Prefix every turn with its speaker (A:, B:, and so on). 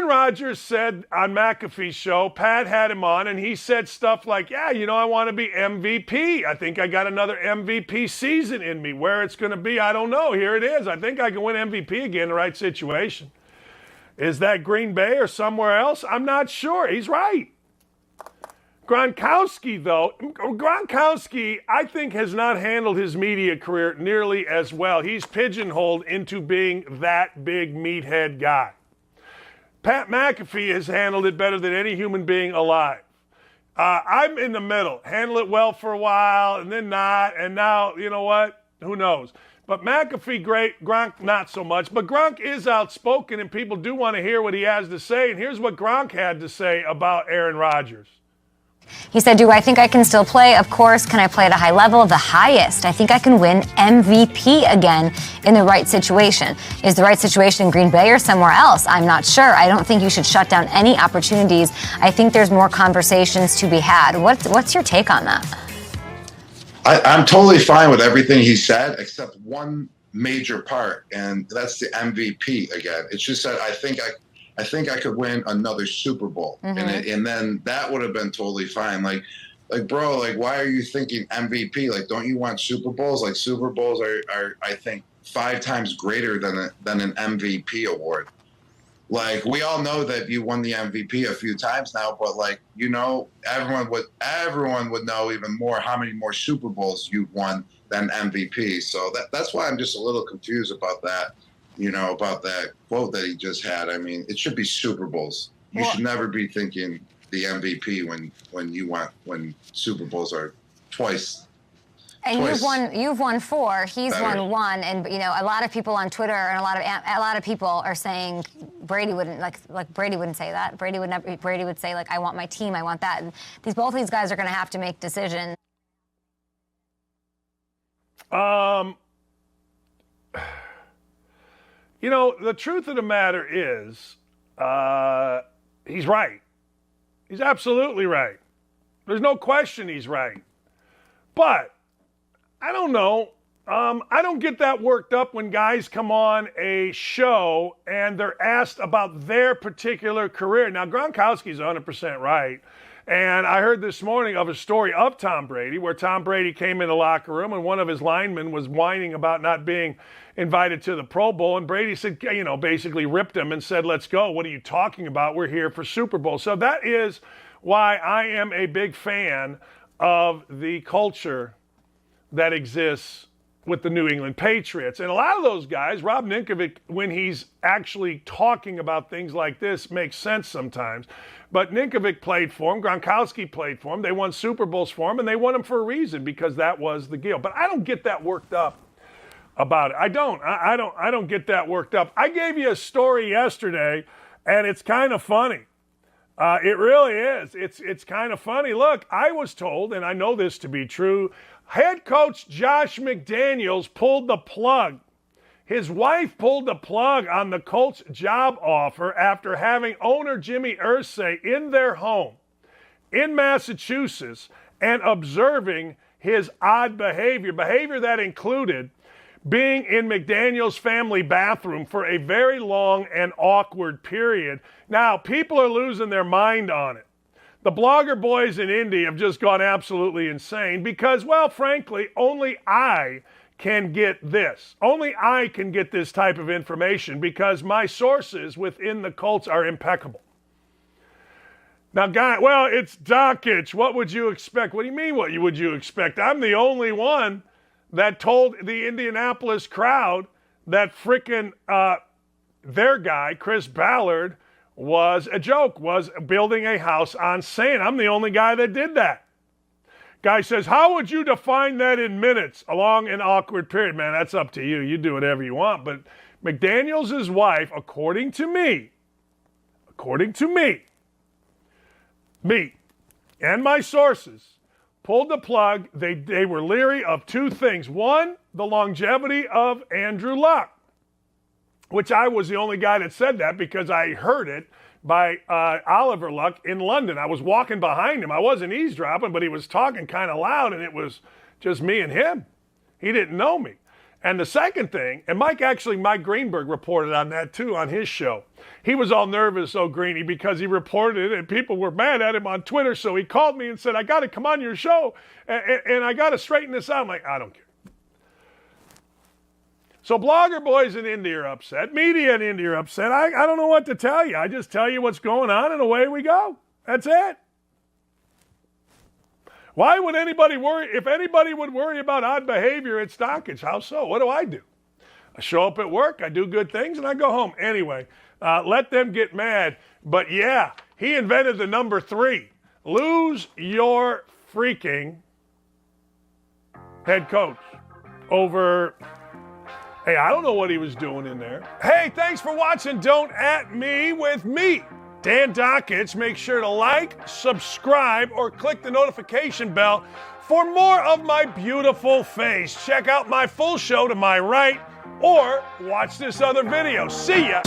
A: Aaron Rodgers said on McAfee's show, Pat had him on, and he said stuff like, yeah, I want to be MVP. I think I got another MVP season in me. Where it's going to be, I don't know. Here it is. I think I can win MVP again in the right situation. Is that Green Bay or somewhere else? I'm not sure. He's right. Gronkowski, though, I think, has not handled his media career nearly as well. He's pigeonholed into being that big meathead guy. Pat McAfee has handled it better than any human being alive. I'm in the middle. Handle it well for a while and then not. And now, you know what? Who knows? But McAfee, great. Gronk, not so much. But Gronk is outspoken, and people do want to hear what he has to say. And here's what Gronk had to say about Aaron Rodgers.
B: He said, do I think I can still play? Of course. Can I play at a high level? The highest. I think I can win MVP again in the right situation. Is the right situation in Green Bay or somewhere else? I'm not sure. I don't think you should shut down any opportunities. I think there's more conversations to be had. What's your take on that?
C: I'm totally fine with everything he said, except one major part, and that's the MVP again. It's just that I think I could win another Super Bowl, and then that would have been totally fine. Like, bro, like, why are you thinking MVP? Like, don't you want Super Bowls? Like, Super Bowls are I think 5 times greater than an MVP award. Like, we all know that you won the MVP a few times now, but like, everyone would know even more how many more Super Bowls you've won than MVP. So that's why I'm just a little confused about that. About that quote that he just had. I mean, it should be Super Bowls. You should never be thinking the MVP when Super Bowls are twice.
B: And you've won 4. He's won 1, and a lot of people on Twitter and a lot of people are saying Brady wouldn't Brady wouldn't say that. Brady would say I want my team, I want that. And both these guys are going to have to make decisions.
A: The truth of the matter is, he's right. He's absolutely right. There's no question he's right. But I don't know. I don't get that worked up when guys come on a show and they're asked about their particular career. Now, Gronkowski's 100% right. And I heard this morning of a story of Tom Brady where Tom Brady came in the locker room and one of his linemen was whining about not being invited to the Pro Bowl. And Brady said, basically ripped him and said, let's go. What are you talking about? We're here for Super Bowl. So that is why I am a big fan of the culture that exists with the New England Patriots. And a lot of those guys, Rob Ninkovich, when he's actually talking about things like this, makes sense sometimes. But Ninkovich played for him. Gronkowski played for him. They won Super Bowls for him, and they won them for a reason because that was the deal. But I don't get that worked up about it. I don't get that worked up. I gave you a story yesterday, and it's kind of funny. It really is. It's kind of funny. Look, I was told, and I know this to be true, head coach Josh McDaniels pulled the plug. His wife pulled the plug on the Colts job offer after having owner Jimmy Irsay in their home in Massachusetts and observing his odd behavior that included being in McDaniels' family bathroom for a very long and awkward period. Now, people are losing their mind on it. The blogger boys in Indy have just gone absolutely insane because, well, frankly, only I can get this. Only I can get this type of information because my sources within the Colts are impeccable. Now, it's Dockich. What would you expect? What do you mean, what would you expect? I'm the only one that told the Indianapolis crowd that frickin' their guy, Chris Ballard, was a joke, was building a house on sand. I'm the only guy that did that. Guy says, how would you define that in minutes along an awkward period? Man, that's up to you. You do whatever you want. But McDaniels' wife, according to me, me and my sources, pulled the plug. They were leery of 2 things. One, the longevity of Andrew Luck, which I was the only guy that said that because I heard it by Oliver Luck in London. I was walking behind him. I wasn't eavesdropping, but he was talking kind of loud, and it was just me and him. He didn't know me. And the second thing, and Mike Greenberg reported on that too on his show. He was all nervous, Greeny, because he reported it and people were mad at him on Twitter. So he called me and said, I got to come on your show and I got to straighten this out. I'm like, I don't care. So blogger boys in India are upset. Media in India are upset. I don't know what to tell you. I just tell you what's going on and away we go. That's it. Why would anybody worry? If anybody would worry about odd behavior at Stockage, how so? What do? I show up at work, I do good things, and I go home. Anyway, let them get mad. But yeah, he invented the number 3. Lose your freaking head coach over, hey, I don't know what he was doing in there. Hey, thanks for watching Don't At Me with me, Dan Dakich. Make sure to like, subscribe, or click the notification bell for more of my beautiful face. Check out my full show to my right, or watch this other video. See ya.